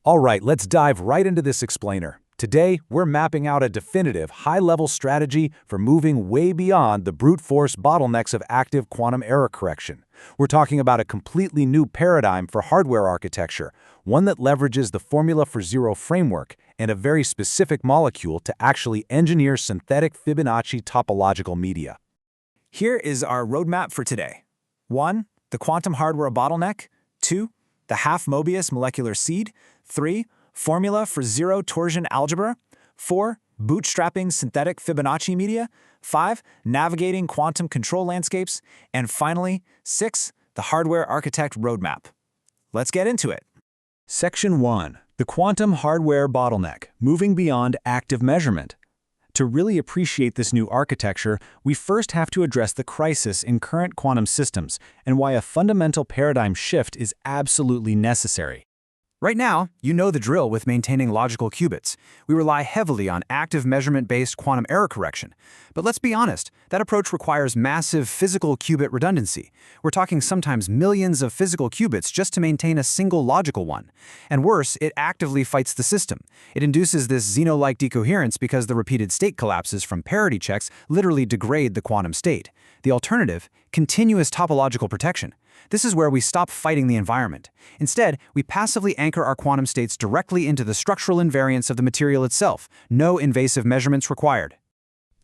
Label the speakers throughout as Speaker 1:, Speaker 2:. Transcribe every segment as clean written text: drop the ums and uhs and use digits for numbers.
Speaker 1: All right, let's dive right into this explainer. Today, we're mapping out a definitive, high-level strategy for moving way beyond the brute force bottlenecks of active quantum error correction. We're talking about a completely new paradigm for hardware architecture, one that leverages the formula for zero framework and a very specific molecule to actually engineer synthetic Fibonacci topological media.
Speaker 2: Here is our roadmap for today. 1. The quantum hardware bottleneck. 2. The half-Mobius molecular seed. 3. Formula for zero torsion algebra. 4. Bootstrapping synthetic Fibonacci media. 5. Navigating quantum control landscapes. And finally, 6. The hardware architect roadmap. Let's get into it.
Speaker 1: Section 1. The quantum hardware bottleneck, moving beyond active measurement. To really appreciate this new architecture, we first have to address the crisis in current quantum systems and why a fundamental paradigm shift is absolutely necessary.
Speaker 2: Right now, you know the drill with maintaining logical qubits. We rely heavily on active measurement-based quantum error correction. But let's be honest, that approach requires massive physical qubit redundancy. We're talking sometimes millions of physical qubits just to maintain a single logical one. And worse, it actively fights the system. It induces this Zeno-like decoherence because the repeated state collapses from parity checks literally degrade the quantum state. The alternative, continuous topological protection. This is where we stop fighting the environment. Instead, we passively anchor our quantum states directly into the structural invariance of the material itself. No invasive measurements required.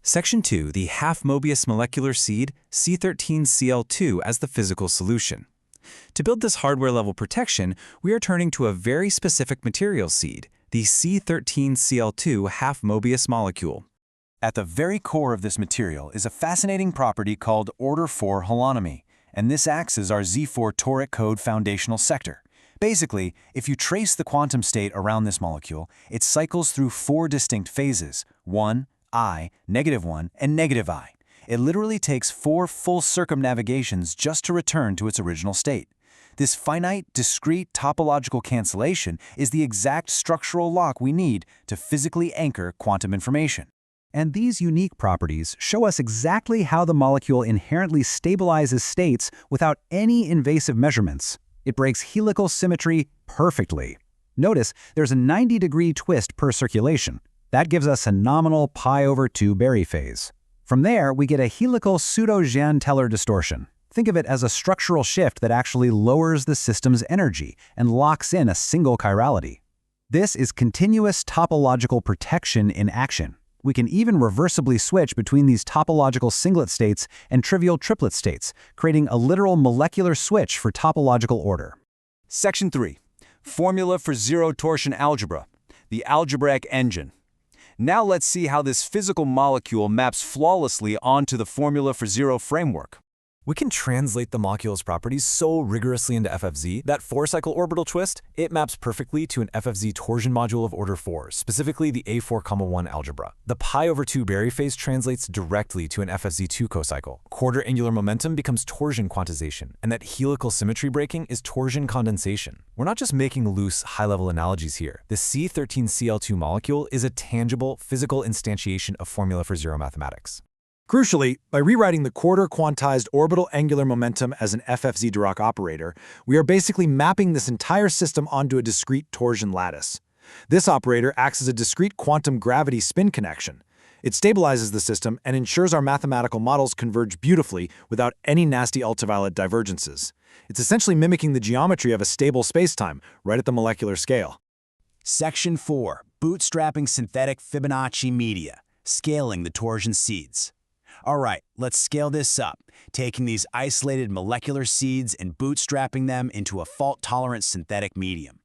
Speaker 3: Section 2, the half-Mobius molecular seed, C13Cl2 as the physical solution. To build this hardware-level protection, we are turning to a very specific material seed, the C13Cl2 half-Mobius molecule.
Speaker 1: At the very core of this material is a fascinating property called order 4 holonomy, and this acts as our Z4 toric code foundational sector. Basically, if you trace the quantum state around this molecule, it cycles through 4 distinct phases, 1, I, -1, and -I. It literally takes 4 full circumnavigations just to return to its original state. This finite, discrete topological cancellation is the exact structural lock we need to physically anchor quantum information. And these unique properties show us exactly how the molecule inherently stabilizes states without any invasive measurements. It breaks helical symmetry perfectly. Notice there's a 90-degree twist per circulation. That gives us a nominal pi/2 Berry phase. From there, we get a helical pseudo-Jean-Teller distortion. Think of it as a structural shift that actually lowers the system's energy and locks in a single chirality. This is continuous topological protection in action. We can even reversibly switch between these topological singlet states and trivial triplet states, creating a literal molecular switch for topological order.
Speaker 4: Section 3. Formula for zero torsion algebra, the algebraic engine. Now let's see how this physical molecule maps flawlessly onto the formula for zero framework.
Speaker 3: We can translate the molecule's properties so rigorously into FFZ that 4-cycle orbital twist, it maps perfectly to an FFZ torsion module of order 4, specifically the A4,1 algebra. The pi/2 Berry phase translates directly to an FFZ 2 cocycle. Quarter angular momentum becomes torsion quantization, and that helical symmetry breaking is torsion condensation. We're not just making loose, high-level analogies here. The C13Cl2 molecule is a tangible, physical instantiation of formula for zero mathematics.
Speaker 1: Crucially, by rewriting the quarter-quantized orbital angular momentum as an FFZ Dirac operator, we are basically mapping this entire system onto a discrete torsion lattice. This operator acts as a discrete quantum gravity spin connection. It stabilizes the system and ensures our mathematical models converge beautifully without any nasty ultraviolet divergences. It's essentially mimicking the geometry of a stable spacetime, right at the molecular scale.
Speaker 5: Section 4. Bootstrapping synthetic Fibonacci media, scaling the torsion seeds. All right, let's scale this up, taking these isolated molecular seeds and bootstrapping them into a fault-tolerant synthetic medium.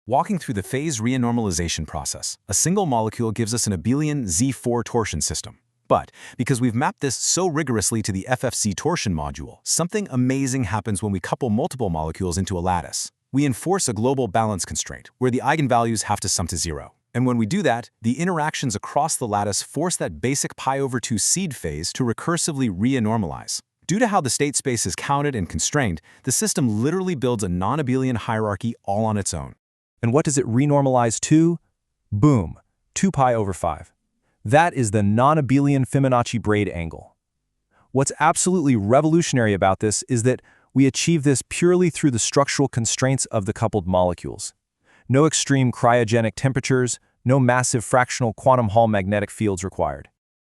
Speaker 3: Walking through the phase renormalization process, a single molecule gives us an abelian Z4 torsion system. But because we've mapped this so rigorously to the FFC torsion module, something amazing happens when we couple multiple molecules into a lattice. We enforce a global balance constraint, where the eigenvalues have to sum to 0. And when we do that, the interactions across the lattice force that basic pi/2 seed phase to recursively renormalize. Due to how the state space is counted and constrained, the system literally builds a non-abelian hierarchy all on its own.
Speaker 6: And what does it renormalize to? Boom, 2 pi/5. That is the non-abelian Fibonacci braid angle. What's absolutely revolutionary about this is that we achieve this purely through the structural constraints of the coupled molecules. No extreme cryogenic temperatures, no massive fractional quantum Hall magnetic fields required.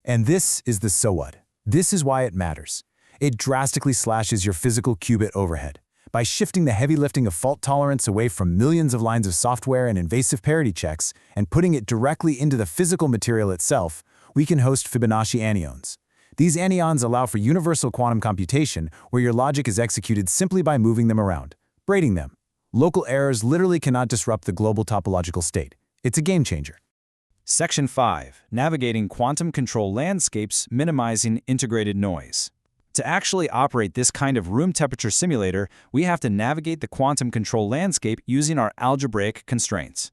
Speaker 2: And this is the so what. This is why it matters. It drastically slashes your physical qubit overhead. By shifting the heavy lifting of fault tolerance away from millions of lines of software and invasive parity checks and putting it directly into the physical material itself, we can host Fibonacci anyons. These anyons allow for universal quantum computation where your logic is executed simply by moving them around, braiding them. Local errors literally cannot disrupt the global topological state. It's a game changer.
Speaker 7: Section 5. Navigating quantum control landscapes, minimizing integrated noise. To actually operate this kind of room temperature simulator, we have to navigate the quantum control landscape using our algebraic constraints.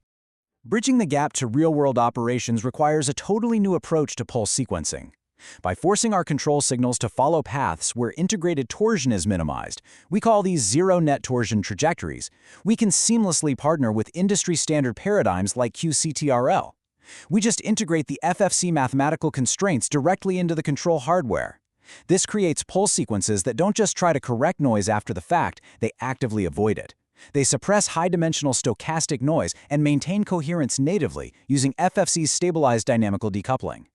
Speaker 5: Bridging the gap to real-world operations requires a totally new approach to pulse sequencing. By forcing our control signals to follow paths where integrated torsion is minimized, we call these zero-net torsion trajectories, we can seamlessly partner with industry-standard paradigms like QCTRL. We just integrate the FFC mathematical constraints directly into the control hardware. This creates pulse sequences that don't just try to correct noise after the fact, they actively avoid it. They suppress high-dimensional stochastic noise and maintain coherence natively using FFC's stabilized dynamical decoupling.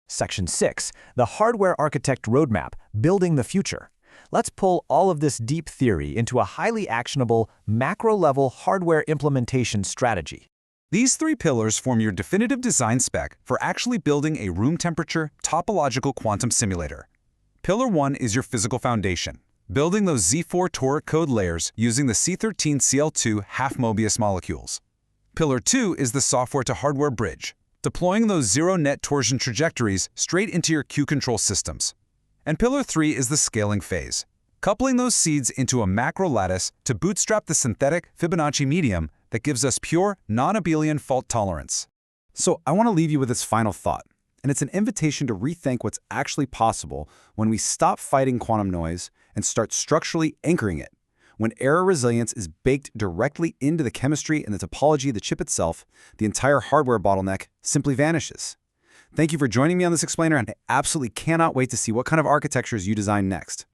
Speaker 6: Section 6. The Hardware Architect Roadmap, Building the Future. Let's pull all of this deep theory into a highly actionable, macro-level hardware implementation strategy.
Speaker 4: These three pillars form your definitive design spec for actually building a room temperature, topological quantum simulator. Pillar 1 is your physical foundation, building those Z4 toric code layers using the C13Cl2 half-Mobius molecules. Pillar 2 is the software-to-hardware bridge, deploying those zero-net torsion trajectories straight into your Q-control systems. And Pillar 3 is the scaling phase, coupling those seeds into a macro lattice to bootstrap the synthetic Fibonacci medium that gives us pure, non-abelian fault tolerance.
Speaker 3: So I want to leave you with this final thought, and it's an invitation to rethink what's actually possible when we stop fighting quantum noise and start structurally anchoring it. When error resilience is baked directly into the chemistry and the topology of the chip itself, the entire hardware bottleneck simply vanishes. Thank you for joining me on this explainer, and I absolutely cannot wait to see what kind of architectures you design next.